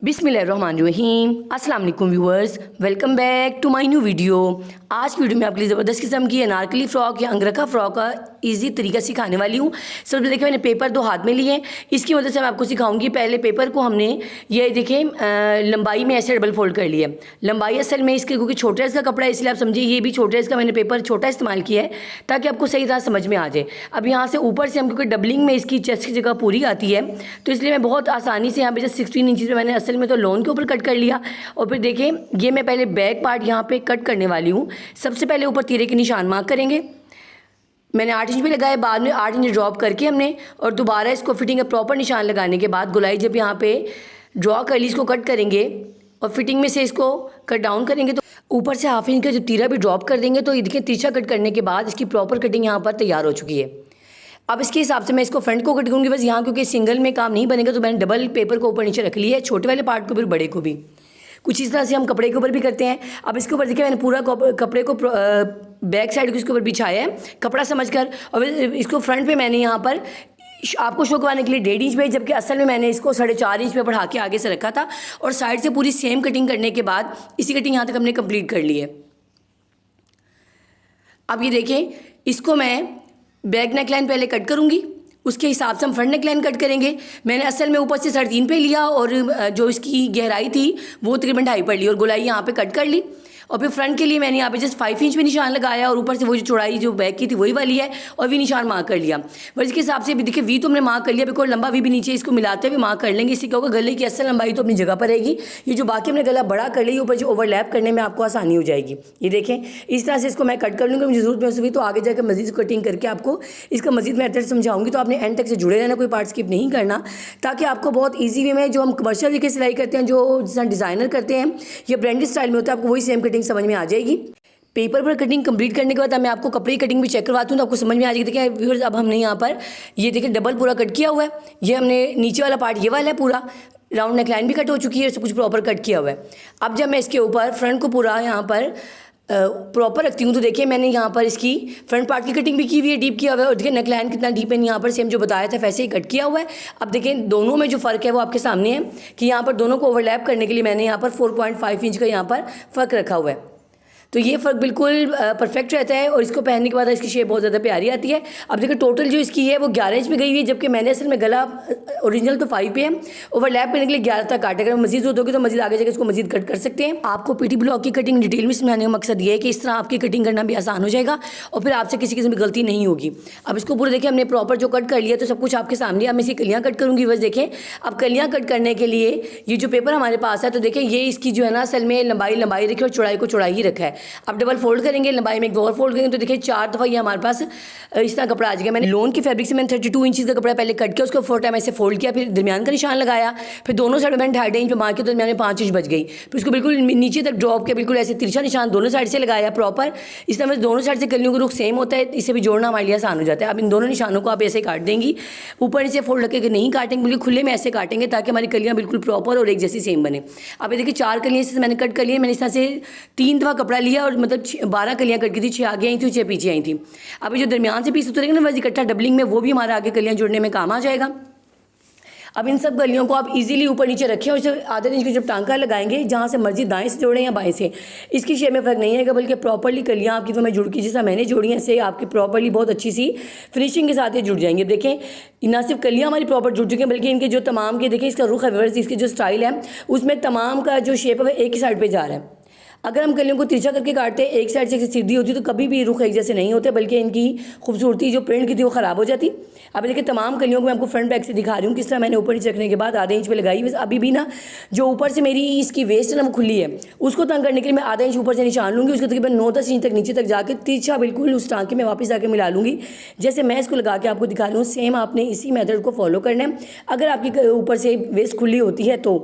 बिस्मिल्लाहिर्रहमानिर्रहीम। अस्सलाम वालेकुम viewers, welcome back to my new video. आज की वीडियो में आपके लिए ज़बरदस्त किस्म की अनारकली फ़्रॉक या अंगरखा फ़्रॉक का ईजी तरीका सिखाने वाली हूँ। सबसे पहले देखिए मैंने पेपर दो हाथ में लिए हैं, इसकी मदद से मैं आपको सिखाऊंगी। पहले पेपर को हमने ये देखें लंबाई में ऐसे डबल फोल्ड कर लिया। लंबाई असल में इसके क्योंकि छोटे साइज़ का कपड़ा है इसलिए आप समझिए ये भी छोटे साइज़ का मैंने पेपर छोटा इस्तेमाल किया है ताकि आपको सही तरह समझ में आ जाए। अब यहाँ से ऊपर से हम क्योंकि डबलिंग में इसकी चेस्ट की जगह पूरी आती है तो इसलिए मैं बहुत आसानी से यहाँ पे जस्ट 16 इंचज़ में मैंने असल में तो लोन के ऊपर कट कर लिया। और फिर देखें ये मैं पहले बैक पार्ट यहाँ पे कट करने वाली हूँ। सबसे पहले ऊपर तीरे के निशान मार्क करेंगे। मैंने 8 इंच पे लगाया, बाद में 8 इंच ड्रॉप करके हमने और दोबारा इसको फिटिंग का प्रॉपर निशान लगाने के बाद गोलाई जब यहाँ पे ड्रॉ कर ली इसको कट करेंगे और फिटिंग में से इसको कट डाउन करेंगे तो ऊपर से हाफ इंच का जो तीरा भी ड्रॉप कर देंगे तो ये देखिए तिरछा कट करने के बाद इसकी प्रॉपर कटिंग यहाँ पर तैयार हो चुकी है। अब इसके हिसाब से मैं इसको फ्रंट को कट करूँगी। बस यहाँ क्योंकि सिंगल में काम नहीं बनेगा तो मैंने डबल पेपर को ऊपर नीचे रख लिया है, छोटे वाले पार्ट को फिर बड़े को भी। कुछ इस तरह से हम कपड़े के ऊपर भी करते हैं। अब इसके ऊपर देखिए मैंने पूरा कपड़े को बैक साइड को इसके ऊपर बिछाया है कपड़ा समझकर और इसको फ्रंट पे मैंने यहाँ पर आपको शो करवाने के लिए 1.5 इंच पे, जबकि असल में मैंने इसको 4.5 इंच पे बढ़ा के आगे से रखा था और साइड से पूरी सेम कटिंग करने के बाद इसी कटिंग यहाँ तक हमने कंप्लीट कर ली है। अब ये देखें इसको मैं बैक नेक लाइन पहले कट करूँगी, उसके हिसाब से हम फ्रंट नेक लाइन कट करेंगे। मैंने असल में ऊपर से 3.5 पे लिया और जो इसकी गहराई थी वो तकरीबन 2.5 पर ली और गोलाई यहाँ पे कट कर ली। और फिर फ्रंट के लिए मैंने यहाँ पे जस्ट 5 इंच पे निशान लगाया और ऊपर से वो जो चौड़ाई जो बैक की थी वही वाली है और भी निशान मार्क कर लिया। और इसके हिसाब से भी देखिए वी तो हमने मार्क कर लिया, बिल्कुल लंबा वी भी नीचे इसको मिलाते हुए मार्क कर लेंगे। इससे क्या होगा गले की असल लंबाई तो अपनी जगह पर रहेगी, ये जो बाकी हमने गला बड़ा कर लिया ऊपर जो ओवरलैप करने में आपको आसानी हो जाएगी। ये देखें इस तरह से इसको मैं कट कर लूँगी, मुझे जरूरत महसूस हुई तो आगे जाकर मजीद कटिंग करके आपको इसका मजीद मेथड समझाऊंगी। तो आपने एंड तक से जुड़े रहना, कोई पार्ट स्किप नहीं करना, ताकि आपको बहुत ईजी वे में जो हम कमर्शियल तरीके से सिलाई करते हैं, जो जिस डिज़ाइनर करते हैं या ब्रांडेड स्टाइल में होता है, आपको वही सेम कटिंग समझ में आ जाएगी। पेपर पर कटिंग कंप्लीट करने के बाद मैं आपको कपड़े की कटिंग भी चेक करवाती हूँ तो आपको समझ में आ जाएगी। देखिए व्यूअर्स अब हमने यहाँ पर ये देखिए डबल पूरा कट किया हुआ है। ये हमने नीचे वाला पार्ट ये वाला है, पूरा राउंड नेक लाइन भी कट हो चुकी है, सब कुछ प्रॉपर कट किया हुआ है। अब जब मैं इसके ऊपर फ्रंट को पूरा यहाँ पर प्रॉपर रखती हूँ तो देखिए मैंने यहाँ पर इसकी फ्रंट पार्ट की कटिंग भी की हुई है, डीप किया हुआ है। और देखिए नेक लाइन कितना डीप है, यहाँ पर सेम जो बताया था वैसे ही कट किया हुआ है। अब देखिए दोनों में जो फ़र्क है वो आपके सामने है कि यहाँ पर दोनों को ओवरलैप करने के लिए मैंने यहाँ पर 4.5 इंच का यहाँ पर फ़र्क रखा हुआ है। तो ये फ़र्क बिल्कुल परफेक्ट रहता है और इसको पहनने के बाद इसकी शेप बहुत ज़्यादा प्यारी आती है। अब देखिए टोटल जो इसकी है वो 11 इंच में गई हुई है, जबकि मैंने असल में गला ओरिजिनल तो 5 पे है, ओवरलैप करने के लिए 11 तक काटे। अगर मजीद जरूरत होगी तो मजीद आगे जाकर इसको मजीद कट कर सकते हैं। आपको पीटी ब्लॉक की कटिंग डिटेल में समझाने का मकसद ये है कि इस तरह आपकी कटिंग करना भी आसान हो जाएगा और फिर आपसे किसी किस्म की गलती नहीं होगी। अब इसको पूरा देखिए हमने प्रॉपर जो कट कर लिया तो सब कुछ आपके सामने। अब मैं इसकी कलियाँ कट करूँगी। बस देखें अब कलियाँ कट करने के लिए ये जो पेपर हमारे पास है तो देखें ये इसकी जो है ना असल में लंबाई रखी और चौड़ाई को चौड़ाई ही रखा है। अब डबल फोल्ड करेंगे, लंबाई में एक और फोल्ड करेंगे तो देखिए 4 दफ़ा ये हमारे पास इस तरह कपड़ा आ जाएगा। मैंने लोन की फैब्रिक से मैंने 32 इंच का कपड़ा पहले कट किया, उसको 4 टाइम ऐसे फोल्ड किया, फिर दरमियान का निशान लगाया, फिर दोनों साइड में मैंने 2.5 इंच पे मार्क किया तो दरमियान में 5 इंच बच गई। फिर उसको बिल्कुल नीचे तक ड्रॉप किया, बिल्कुल ऐसे तिरछा निशान दोनों साइड से लगाया प्रॉपर। इस तरह में दोनों साइड से कलियों का रुख सेम होता है, इसे भी जोड़ना हमारे लिए आसान हो जाता है। अब इन दोनों निशानों को आप ऐसे काट देंगी, ऊपर नीचे फोल्ड रख के नहीं काटेंगे, बिल्कुल खुले में ऐसे काटेंगे ताकि हमारी कलियाँ बिल्कुल प्रॉपर और एक जैसी सेम बने। अब ये देखिए 4 कलियाँ से मैंने कट कर लिया। मैंने इस तरह से 3 दफ़ा कपड़ा लिया और मतलब 12 कलियाँ कट की थी, 6 आगे आई थी 6 पीछे आई थी। अब ये जो दरमियान से पीस उतरेगा ना वैसे इकट्ठा डबलिंग में वो भी हमारा आगे कलियाँ जोड़ने में काम आ जाएगा। अब इन सब कलियों को आप इजीली ऊपर नीचे रखें और इसे आधे इंच की जब टांका लगाएंगे जहाँ से मर्जी दाएं से जोड़ें या बाएं से, इसकी शेप में फ़र्क नहीं है बल्कि प्रॉपर्ली कलियाँ आपकी तो मैं जुड़ की जैसा मैंने जोड़ी हैं से आपकी प्रॉपर्ली बहुत अच्छी सी फिनिशिंग के साथ ये जुड़ जाएंगे। देखें ना सिर्फ कलियाँ हमारी प्रॉपर जुड़ चुकी हैं बल्कि इनके जो तमाम के देखें इसका रुख है व्यूअर्स, इसकी जो स्टाइल है उसमें तमाम का जो शेप है एक ही साइड पर जा रहा है। अगर हम कलियों को तिरछा करके काटते हैं एक साइड से सीधी होती तो कभी भी रुख एक जैसे नहीं होते बल्कि इनकी खूबसूरती जो प्रिंट की थी वो ख़राब हो जाती। अब देखिए तमाम कलियों को मैं आपको फ्रंट बैक से दिखा रही हूँ किस तरह मैंने ऊपर नीचे रखने के बाद आधे इंच पे लगाई। बस अभी भी ना जो ऊपर से मेरी इसकी वेस्ट है ना वो खुली है, उसको तंग करने के लिए मैं आधा इंच ऊपर से निशान लूँगी, उसको तकरीबन 9-10 इंच तक नीचे तक जाकर तिरछा बिल्कुल उस टाँके में वापस आकर मिला लूँगी। जैसे मैं इसको लगा के आपको दिखा रही हूँ सेम आपने इसी मेथड को फॉलो करना है। अगर आपकी ऊपर से वेस्ट खुली होती है तो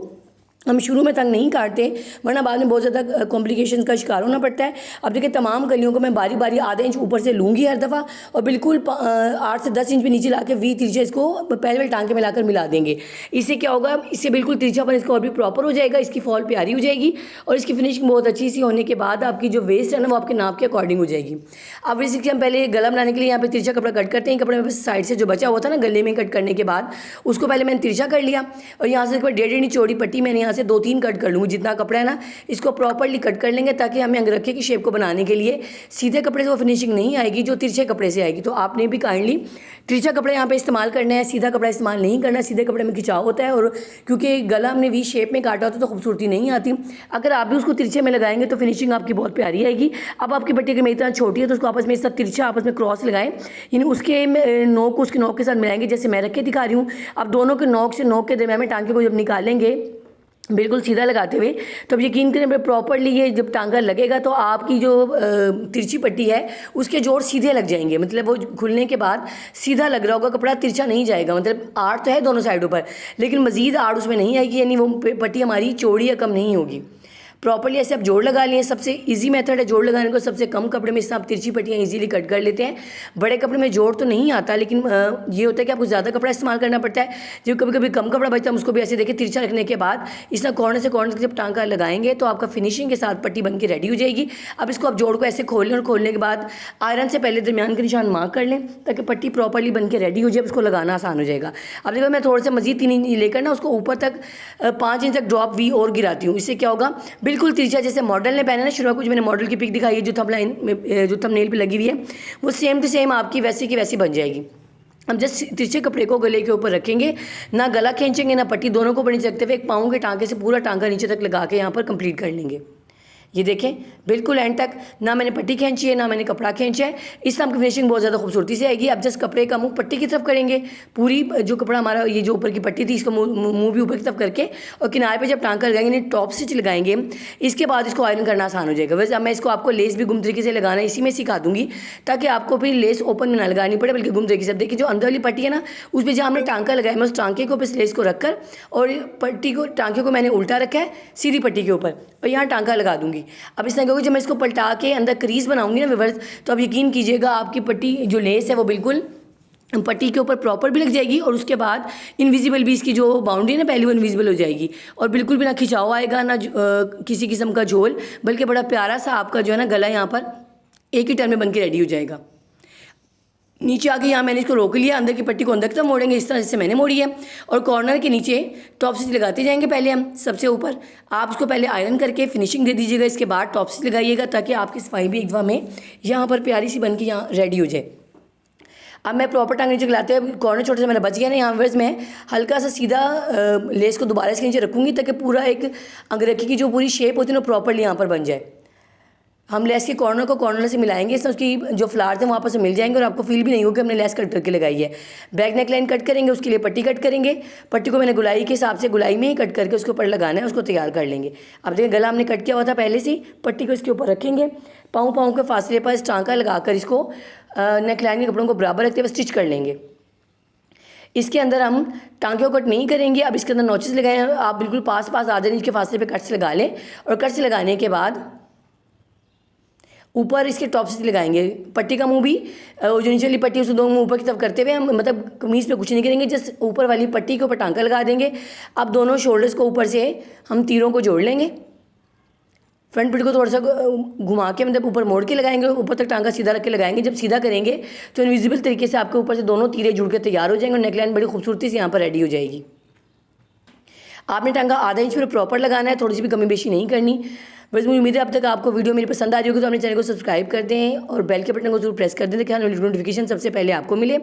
हम शुरू में तंग नहीं काटते वरना बाद में बहुत ज़्यादा कॉम्प्लिकेशंस का शिकार होना पड़ता है। अब देखिए तमाम कलियों को मैं बारी बारी आधे इंच ऊपर से लूँगी हर दफ़ा और बिल्कुल 8 से 10 इंच पे नीचे ला के वी तिरछे इसको पहले वाले टांके में लाकर मिला देंगे। इससे क्या होगा, इससे बिल्कुल तिरछापन इसका और भी प्रॉपर हो जाएगा, इसकी फॉल प्यारी हो जाएगी और इसकी फिनिशिंग बहुत अच्छी सी होने के बाद आपकी जो वेस्ट है ना वो आपके नाप के अकॉर्डिंग हो जाएगी। अब इसके हम पहले गला बनाने के लिए यहाँ पे तिरछा कपड़ा कट करते हैं। कपड़े में साइड से जो बचा हुआ था ना गले में कट करने के बाद उसको पहले मैंने तिरछा कर लिया और यहाँ से 1.5 इंच चौड़ी पट्टी मैंने यहाँ से 2-3 कट कर लूँगी। जितना कपड़ा है ना इसको प्रॉपरली कट कर लेंगे ताकि हमें अंगरखे की शेप को बनाने के लिए सीधे कपड़े से वो फिनिशिंग नहीं आएगी जो तिरछे कपड़े से आएगी। तो आपने भी काइंडली तिरछा कपड़ा यहाँ पे इस्तेमाल करना है, सीधा कपड़ा इस्तेमाल नहीं करना। सीधे कपड़े में खिंचाव होता है और क्योंकि गला हमने वी शेप में काटा होता है तो खूबसूरती नहीं आती। अगर आप भी उसको तिरछे में लगाएंगे तो फिनिशिंग आपकी बहुत प्यारी आएगी। अब आपकी पट्टी अगर मेरी तरह छोटी है तो उसको आपस में इस तरह तिरछा आपस में क्रॉस लगाएं, यानी उसके नोक को उसके नोक के साथ मिलाएंगे जैसे मैं रख के दिखा रही हूँ। अब दोनों के नोक से नोक के दरमियान में टांके को जब निकालेंगे बिल्कुल सीधा लगाते हुए, तो अब यकीन करें प्रॉपरली ये जब टांका लगेगा तो आपकी जो तिरछी पट्टी है उसके जोड़ सीधे लग जाएंगे। मतलब वो खुलने के बाद सीधा लग रहा होगा, कपड़ा तिरछा नहीं जाएगा। मतलब आड़ तो है दोनों साइडों पर लेकिन मज़ीद आड़ उसमें नहीं आएगी, यानी वो पट्टी हमारी चौड़ी या कम नहीं होगी। प्रॉपर्ली ऐसे आप जोड़ लगा लिए। सबसे इजी मेथड है जोड़ लगाने को। सबसे कम कपड़े में इससे आप तिरछी पट्टियाँ इजीली कट कर लेते हैं। बड़े कपड़े में जोड़ तो नहीं आता लेकिन ये होता है कि आपको ज़्यादा कपड़ा इस्तेमाल करना पड़ता है। जब कभी कभी कम कपड़ा बचता है हम उसको भी ऐसे देखिए तिरछा रखने के बाद इस तरह कॉर्नर से कॉर्नर जब टांका लगाएंगे तो आपका फिनिशिंग के साथ पट्टी बन के रेडी हो जाएगी। अब इसको आप जोड़ को ऐसे खोल लें और खोलने के बाद आयरन से पहले दरमियान के निशान मार्क कर लें ताकि पट्टी प्रॉपरली बन के रेडी हो जाए। उसको लगाना आसान हो जाएगा। अब देखो मैं थोड़ा सा मज़ीद 3 इंच लेकर ना उसको ऊपर तक 5 इंच तक ड्रॉप वी और गिराती हूँ। इससे क्या होगा बिल्कुल तिरछा जैसे मॉडल ने पहना ना शुरुआत कुछ मैंने मॉडल की पिक दिखाई है जो थंबनेल में जो थंबनेल पे लगी हुई है वो सेम टू सेम आपकी वैसी की वैसी बन जाएगी। हम जस्ट तिरछे कपड़े को गले के ऊपर रखेंगे, ना गला खींचेंगे ना पट्टी, दोनों को ऊपर नीचे रखते हुए एक पाँव के टांके से पूरा टांका नीचे तक लगा के यहाँ पर कंप्लीट कर लेंगे। ये देखें बिल्कुल एंड तक ना मैंने पट्टी खींची है ना मैंने कपड़ा खींचा है। इस तरह की फिनिशिंग बहुत ज़्यादा खूबसूरती से आएगी। अब जस्ट कपड़े का मुंह पट्टी की तरफ करेंगे, पूरी जो कपड़ा हमारा ये जो ऊपर की पट्टी थी इसको मुंह भी ऊपर की तरफ करके और किनारे पे जब टांका लगाएंगे टॉप स्टिच लगाएंगे। इसके बाद इसको आयरन करना आसान हो जाएगा। वैसे अब मैं इसको आपको लेस भी गुम तरीके से लगाना इसी में सिखा दूँगी ताकि आपको फिर लेस ओपन में ना लगानी पड़े बल्कि गुम तरीके से। देखिए जो अंदर वाली पट्टी है ना उस पर जहाँ हमने टांका लगाया मैं उस टांके को इस लेस को रखकर और पट्टी को टांके को मैंने उल्टा रखा है सीधी पट्टी के ऊपर और यहाँ टांका लगा दूँगी। अब इस तरह जब मैं इसको पलटा के अंदर क्रीज बनाऊंगी ना व्यूअर्स तो अब यकीन कीजिएगा आपकी पट्टी जो लेस है वो बिल्कुल पट्टी के ऊपर प्रॉपर भी लग जाएगी और उसके बाद इनविजिबल भी इसकी जो बाउंड्री है ना पहले वो इनविजिबल हो जाएगी और बिल्कुल भी ना खिंचाव आएगा ना किसी किस्म का झोल, बल्कि बड़ा प्यारा सा आपका जो है ना गला यहाँ पर एक ही टर्न में बन के रेडी हो जाएगा। नीचे आके यहाँ मैंने इसको रोक लिया, अंदर की पट्टी को अंदर की तरफ मोड़ेंगे इस तरह से मैंने मोड़ी है और कॉर्नर के नीचे टॉप स्टिच लगाते जाएंगे। पहले हम सबसे ऊपर आप इसको पहले आयरन करके फिनिशिंग दे दीजिएगा, इसके बाद टॉप स्टिच लगाइएगा ताकि आपकी सफाई भी एक दफ़ा में यहाँ पर प्यारी सी बन के यहाँ रेडी हो जाए। अब मैं प्रॉपर टांग नीचे लाते हुए कॉर्नर छोटे से मैंने बच गया ना यहाँ वर्स मैं हल्का सा सीधा लेस को दोबारा इसके नीचे रखूँगी ताकि पूरा एक अंगरखी की जो पूरी शेप होती है ना प्रॉपरली यहाँ पर बन जाए। हम लेस के कॉर्नर को कॉर्नर से मिलाएंगे, इससे उसकी जो फ्लावर्स हैं वहाँ पर से मिल जाएंगे और आपको फील भी नहीं होगा कि हमने लेस कट करके लगाई है। बैक नेक लाइन कट करेंगे, उसके लिए पट्टी कट करेंगे। पट्टी को मैंने गुलाई के हिसाब से गुलाई में ही कट करके उसके ऊपर लगाना है, उसको तैयार कर लेंगे। अब देखिए गला हमने कट किया हुआ था पहले से, पट्टी को इसके ऊपर रखेंगे, पाँव के फासले पर इस टांका लगाकर इसको नेक लाइन के कपड़ों को बराबर रखते हुए स्टिच कर लेंगे। इसके अंदर हम टांके को कट नहीं करेंगे। अब इसके अंदर नॉचेस लगाए हैं, आप बिल्कुल पास आधे इंच के फासले पे कट्स लगा लें और कट्स लगाने के बाद ऊपर इसके टॉप स्टिच लगाएंगे। पट्टी का मुंह भी जो नीचे वाली पट्टी उसे दो मुंह ऊपर की तरफ करते हुए हम मतलब कमीज़ पे कुछ नहीं करेंगे, जस्ट ऊपर वाली पट्टी के ऊपर टांका लगा देंगे। अब दोनों शोल्डर्स को ऊपर से हम तीरों को जोड़ लेंगे, फ्रंट पीठ को थोड़ा सा घुमा के मतलब ऊपर मोड़ के लगाएंगे, ऊपर तक टांका सीधा रख के लगाएंगे। जब सीधा करेंगे तो इनविजिबल तरीके से आपके ऊपर से दोनों तीरे जुड़ के तैयार हो जाएंगे और नेकलाइन बड़ी खूबसूरती से यहाँ पर रेडी हो जाएगी। आपने टांका आधा इंच पर प्रॉपर लगाना है, थोड़ी सी भी कमी बेशी नहीं करनी। वैसे मुझे उम्मीद है अब तक आपको वीडियो मेरी पसंद आ रही होगी तो अपने चैनल को सब्सक्राइब कर दें और बेल के बटन को जरूर प्रेस कर दें ताकि नोटिफिकेशन सबसे पहले आपको मिले।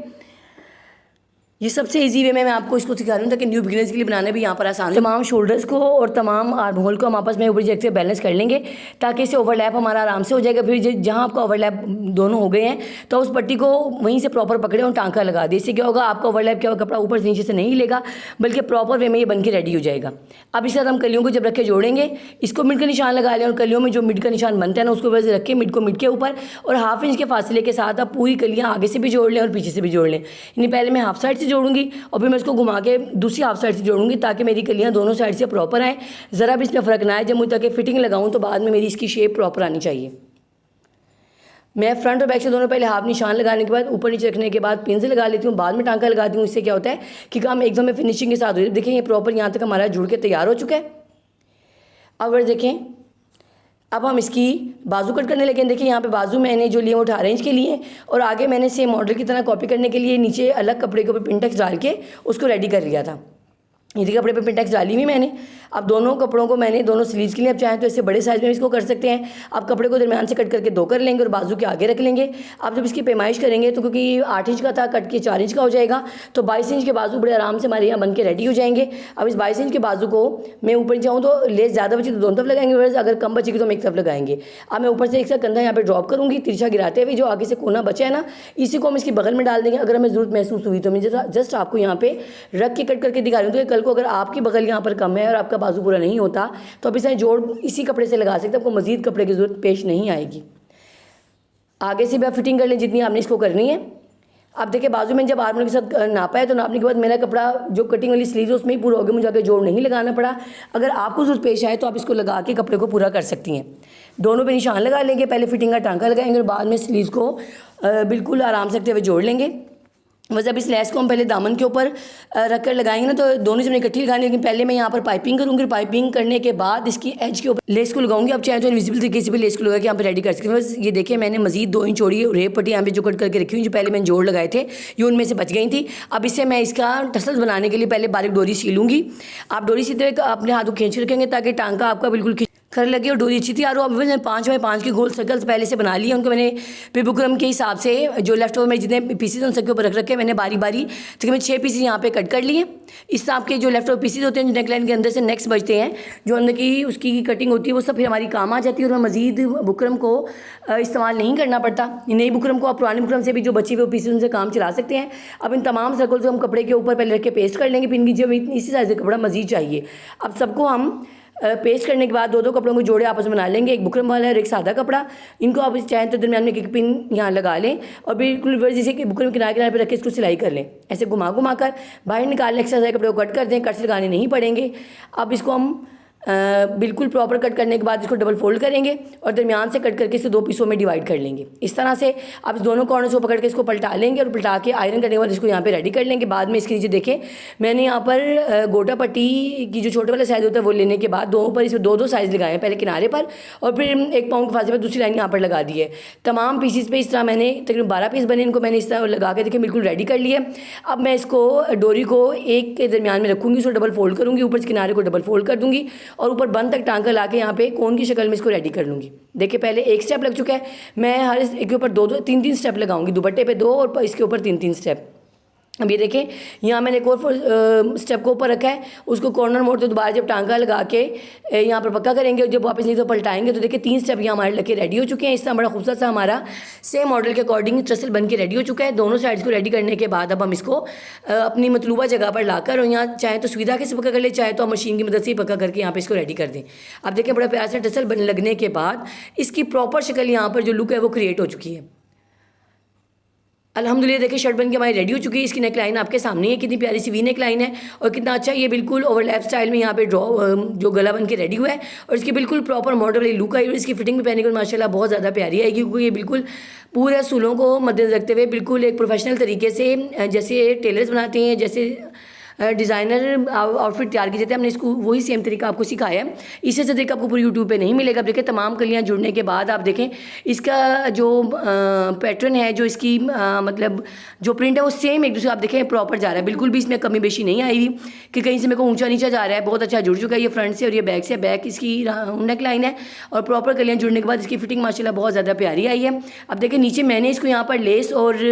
ये सबसे इजी वे में मैं आपको इसको सिखा रही हूँ ताकि न्यू बिगिनर्स के लिए बनाना भी यहाँ पर आसान है। तमाम शोल्डर्स को और तमाम आर्म होल को हम आपस में ऊपर जैसे बैलेंस कर लेंगे ताकि इससे ओवरलैप हमारा आराम से हो जाएगा। फिर जहाँ आपका ओवरलैप दोनों हो गए हैं तो उस पट्टी को वहीं से प्रॉपर पकड़े और टांका लगा दे। इससे क्या होगा आपका ओवरलैप क्या होगा, कपड़ा ऊपर से नीचे से नहीं हिलेगा बल्कि प्रॉपर वे में ये बन के रेडी हो जाएगा। अब इसके साथ हम कलियों को जब रख के जोड़ेंगे, इसको मिड का निशान लगा लें और कलियों में जो मिड का निशान बनता है ना उसको वैसे रख के मिड को मिड के ऊपर और हाफ इंच के फासले के साथ आप पूरी कलियाँ आगे से भी जोड़ लें और पीछे से भी जोड़ लें। यानी पहले मैं हाफ साइड से जोड़ूंगी और फिर मैं इसको घुमा के दूसरी हाफ साइड से जोड़ूंगी ताकि मेरी कलियाँ दोनों साइड से प्रॉपर आए, ज़रा भी इसमें फ़र्क ना आए। जब मुझे ताकि फिटिंग लगाऊं तो बाद में मेरी इसकी शेप प्रॉपर आनी चाहिए। मैं फ्रंट और बैक से दोनों पहले हाफ निशान लगाने के बाद ऊपर नीचे रखने के बाद पिन से लगा लेती हूँ, बाद में टांका लगाती हूँ। इससे क्या होता है कि काम एकदम में फिनिशिंग के साथ हो जाए। देखिए ये प्रॉपर यहाँ तक हमारा जुड़ के तैयार हो चुका है। अब देखें अब हम इसकी बाजू कट करने लगे। देखिए यहाँ पे बाजू मैंने जो लिए वो 18 इंच के लिए और आगे मैंने सेम मॉडल की तरह कॉपी करने के लिए नीचे अलग कपड़े के ऊपर पिन टक्स डाल के उसको रेडी कर लिया था। ये देखिए कपड़े पे पिंटेक्स डाली हुई मैंने। अब दोनों कपड़ों को मैंने दोनों स्लीव्स के लिए, अब चाहें तो इससे बड़े साइज़ में इसको कर सकते हैं। आप कपड़े को दरमियान से कट करके 2 कर लेंगे और बाजू के आगे रख लेंगे। आप जब इसकी पैमाइश करेंगे तो क्योंकि 8 इंच का था, कट के 4 इंच का हो जाएगा, तो 22 इंच के बाजू बड़े आराम से हमारे यहाँ बन के रेडी हो जाएंगे। अब इस 22 इंच के बाजू को मैं ऊपर जाऊँ तो लेस ज़्यादा बची तो दोनों तरफ लगाएंगे, वरना अगर कम बचेगी तो हम एक तरफ लगाएंगे। अब मैं ऊपर से एक सा कंधा यहाँ पे ड्रॉप करूँगी, तिरछा गिराते हुए जो आगे से कोना बचा है ना, इसी को हम इसकी बगल में डाल देंगे। अगर हमें ज़रूरत महसूस हुई तो मैं जस्ट आपको यहाँ पे रख के कट करके दिखा रही हूँ। तो कल को अगर आपकी बगल यहाँ पर कम है और आपका बाजू पूरा नहीं होता तो आप इसे जोड़ इसी कपड़े से लगा सकते हैं, आपको मजीद कपड़े की ज़रूरत पेश नहीं आएगी। आगे से भी आप फिटिंग कर लें जितनी आपने इसको करनी है। आप देखिए बाजू में जब आर्मर के साथ नापा है तो नापने के बाद मेरा कपड़ा जो कटिंग वाली स्लीव है उसमें ही पूरा हो गया, मुझे आगे जोड़ नहीं लगाना पड़ा। अगर आपको ज़रूरत पेश आए तो आप इसको लगा के कपड़े को पूरा कर सकती हैं। दोनों पे निशान लगा लेंगे, पहले फिटिंग का टांका लगाएंगे और बाद में स्लीव को बिल्कुल आराम से रखते हुए जोड़ लेंगे। बस अब इस लेस को हम पहले दामन के ऊपर रख कर लगाएंगे ना, तो दोनों जब इकट्ठी लगानी, लेकिन पहले मैं यहाँ पर पाइपिंग करूँगी। पाइपिंग करने के बाद इसकी एज के ऊपर लेस को लगाऊंगी। अब चाहे तो इनविजिबल तरीके से भी लेस को लगा के यहाँ पे रेडी कर सकते हैं। बस ये देखिए मैंने मजीद 2 इंच चौड़ी रेप पट्टी यहाँ पे जो कट करके रखी हुई, जो पहले मैंने जोड़ लगाए थे ये उनमें से बच गई थी। अब इससे मैं इसका टसल्स बनाने के लिए पहले बारीक डोरी सीलूँगी। आप डोरी सीते हुए अपने हाथों खींच रखेंगे ताकि टांका आपका बिल्कुल खर लगे और डोरी अच्छी थी। और अब मैंने 5 बाई 5 के गोल सर्कल्स पहले से बना लिए, उनको मैंने पिबुक्रम के हिसाब से जो लेफ्ट ओवर में जितने पीसेज उन सबके ऊपर रख रखे मैंने बारी बारी तकरीबन 6 पीसेज यहाँ पे कट कर लिए। इस हिसाब के जो लेफ्ट ओवर पीसेज होते हैं जो नेकलाइन के अंदर से नेक्स्ट बचते हैं, जो अंदर की उसकी कटिंग होती है वो सब फिर हमारी काम आ जाती है और हमें मजीद बुकरम को इस्तेमाल नहीं करना पड़ता। नई बुकरम को आप पुरानी बुकरम से भी जो बची हुए पीसेज उनसे काम चला सकते हैं। अब इन तमाम सर्कल्स को हम कपड़े के ऊपर पहले रख के पेस्ट कर लेंगे, फिर इनकी जब इसी साइज़ का कपड़ा मजीद चाहिए। अब सबको हम पेस्ट करने के बाद 2-2 कपड़ों को जोड़े आपस में बना लेंगे, एक बुकरम वाला और एक सादा कपड़ा। इनको आप चाहें तो दरमियान में एक पिन यहाँ लगा लें और बिल्कुल जैसे कि बुकरम किनारे किनारे पर रख के इसको सिलाई कर लें, ऐसे घुमा घुमा कर बाहर निकालने एक्स्ट्रा सारे कपड़े को कट कर दें, कट से लगाने नहीं पड़ेंगे। अब इसको हम बिल्कुल प्रॉपर कट करने के बाद इसको डबल फोल्ड करेंगे और दरमियान से कट करके इसे 2 पीसों में डिवाइड कर लेंगे। इस तरह से आप इस दोनों कॉर्नर्स को पकड़ के इसको पलटा लेंगे और पलटा के आयरन करने के बाद इसको यहाँ पे रेडी कर लेंगे। बाद में इसके नीचे देखें मैंने यहाँ पर गोटा पट्टी की जो छोटे वाला साइज़ होता है वो लेने के बाद दोनों पर इसमें 2-2 साइज़ लगाए हैं, पहले किनारे पर और फिर 1 पाउंड के फासले पर दूसरी लाइन यहाँ पर लगा दी है। तमाम पीसीस पे इस तरह मैंने तकरीबन 12 पीस बने, इनको मैंने इस तरह लगा के देखें बिल्कुल रेडी कर लिए। अब मैं इसको डोरी को एक के दरमियान में रखूँगी, उसको डबल फोल्ड करूँगी, ऊपर से किनारे को डबल फोल्ड कर दूँगी और ऊपर बंद तक टांका ला के यहाँ पे कोन की शक्ल में इसको रेडी कर लूँगी। देखिए पहले एक स्टेप लग चुका है, मैं हर एक के ऊपर 2-2 3-3 स्टेप लगाऊंगी, दुपट्टे पे 2 और इसके ऊपर 3-3 स्टेप। अब ये देखें यहाँ मैंने एक और स्टेप को ऊपर रखा है, उसको कॉर्नर मोड़ तो दोबारा जब टांका लगा के यहाँ पर पक्का करेंगे और जब वापस नहीं तो पलटाएंगे तो देखिए 3 स्टेप यहाँ हमारे लगे रेडी हो चुके हैं। इस तरह बड़ा खूबसूरत सा हमारा सेम मॉडल के अकॉर्डिंग ट्रसल बन के रेडी हो चुका है। दोनों साइड्स को रेडी करने के बाद अब हम इसको अपनी मतलूबा जगह पर लाकर और यहाँ चाहे तो सुई धागे से पक्का कर ले, चाहे तो हम मशीन की मदद से पक्का करके यहाँ पे इसको रेडी कर दें। अब देखिए बड़ा प्यार से ट्रसल बन लगने के बाद इसकी प्रॉपर शक्ल यहाँ पर जो लुक है वो क्रिएट हो चुकी है। अल्हम्दुलिल्लाह देखिए शर्ट बन के हमारी रेडी हो चुकी है। इसकी नेक लाइन आपके सामने है, कितनी प्यारी सी वी नेक लाइन है और कितना अच्छा ये बिल्कुल ओवरलैप स्टाइल में यहाँ पे जो गला बन के रेडी हुआ है और इसकी बिल्कुल प्रॉपर मॉडल वाली लुक आई और इसकी फिटिंग भी पहनने के माशाल्लाह बहुत ज़्यादा प्यारी आएगी, क्योंकि ये बिल्कुल पूरे सूलों को मद्देनजर रखते हुए बिल्कुल एक प्रोफेशनल तरीके से जैसे टेलर्स बनाते हैं, जैसे डिज़ाइनर आउटफिट तैयार की जाती है, हमने इसको वही सेम तरीका आपको सिखाया है। इससे से तरीका आपको पूरी यूट्यूब पे नहीं मिलेगा। देखिए तमाम कलियाँ जुड़ने के बाद आप देखें इसका जो पैटर्न है, जो इसकी मतलब जो प्रिंट है वो सेम एक दूसरे आप देखें प्रॉपर जा रहा है, बिल्कुल भी इसमें कमी बेशी नहीं आई हुई कि कहीं से मेरे को ऊंचा नीचा जा रहा है, बहुत अच्छा जुड़ चुका है ये फ्रंट से और ये बैक से। बैक इसकी नेक लाइन है और प्रॉपर कलियाँ जुड़ने के बाद इसकी फिटिंग माशाल्लाह बहुत ज़्यादा प्यारी आई है। अब देखिए नीचे मैंने इसको यहाँ पर लेस और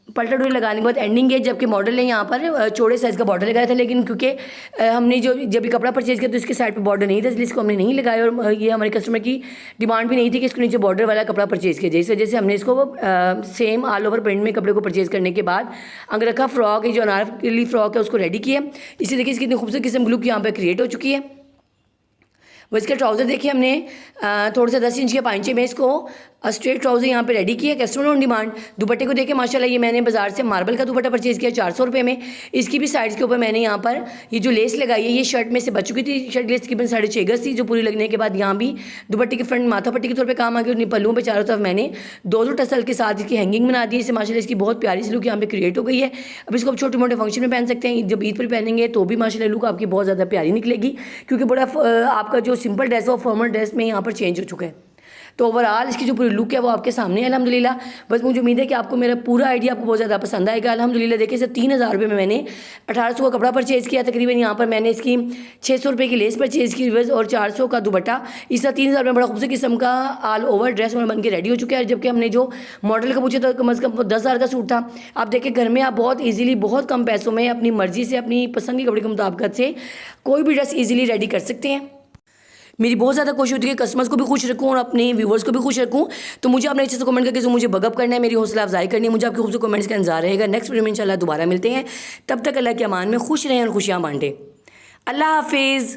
पलटा डोरी लगाने के बाद एंडिंग है, जबकि मॉडल ने यहाँ पर चौड़े साइज़ का बॉर्डर लगाया था, लेकिन क्योंकि हमने जब ये कपड़ा परचेज़ किया तो इसके साइड पे बॉर्डर नहीं था, इसलिए इसको हमने नहीं लगाया और ये हमारे कस्टमर की डिमांड भी नहीं थी कि इसको नीचे बॉर्डर वाला कपड़ा परचेज़ किया जाए। इस वजह से हमने इसको सेम ऑल ओवर प्रिंट में कपड़े को परचेज़ करने के बाद अंगरखा फ्रॉक जो अनारकली फ्रॉक है उसको रेडी किया। इसी देखिए इसकी इतनी खूबसूरत किस्म की लुक यहाँ पर क्रिएट हो चुकी है। वो इसका ट्राउज़र देखिए हमने थोड़ा सा 10 इंच के पाइंचे में इसको स्ट्रेट ट्राउज़र यहाँ पे रेडी किया कस्टमर ऑन डिमांड। दुपट्टे को देखिए माशाल्लाह ये मैंने बाजार से मार्बल का दुपट्टा परचेज़ किया 400 रुपये में। इसकी भी साइड्स के ऊपर मैंने यहाँ पर ये जो लेस लगाई है, ये शर्ट में से बच चुकी थी, शर्ट लेस तकरीबन 6.5 गज थी, जो पूरी लगने के बाद यहाँ भी दुपट्टे के फ्रंट माथा पट्टी के तौर पर काम आ गई और पल्लुओं पर चारों तरफ मैंने 2-2 टसल के साथ इसकी हैंगिंग बना दी। इससे माशाल्लाह इसकी बहुत प्यारी सी लुक यहाँ पे क्रिएट हो गई है। अब इसको आप छोटे मोटे फंक्शन में पहन सकते हैं, जब ईद पर पहनेंगे तो भी माशाल्लाह लुक आपकी बहुत ज़्यादा प्यारी निकलेगी, क्योंकि बड़ा आपका जो सिंपल ड्रेस है वो फॉर्मल ड्रेस में यहाँ पर चेंज हो चुका है। तो ओवरऑल इसकी जो पूरी लुक है वो आपके सामने है अल्हम्दुलिल्लाह। बस मुझे उम्मीद है कि आपको मेरा पूरा आइडिया आपको बहुत ज़्यादा पसंद आएगा अल्हम्दुलिल्लाह। देखिए इसे 3000 रुपये में मैंने 1800 का कपड़ा परचेज़ किया तकरीबन। यहाँ पर मैंने इसकी 600 रुपये की लेस परचेज़ की बस, और 400 का दुपट्टा। इसका 3000 में बड़ा खूबसूरत किस्म का ऑल ओवर ड्रेस बन के रेडी हो चुका है। जबकि हमने जो मॉडल का पूछा था कम अज़ कम 10,000 का सूट था। आप देखिए घर में आप बहुत ईजिली बहुत कम पैसों में अपनी मर्ज़ी से अपनी पसंद के कपड़े के मुताबिक से कोई भी ड्रेस ईजिली रेडी कर सकते हैं। मेरी बहुत ज़्यादा कोशिश होती है कि कस्टमर्स को भी खुश रखूँ और अपने व्यूवर्स को भी खुश रखूँ। तो मुझे आपने अच्छे से कमेंट करके जो मुझे बगअप करना है, मेरी हौसला अफजाई करनी है। मुझे आपके खूबसूरत कमेंट्स का इंतजार रहेगा। नेक्स्ट वीडियो में इंशाल्लाह दोबारा मिलते हैं। तब तक अल्लाह के अमान में खुश रहें और खुशियाँ बांटें। अल्लाह हाफिज़।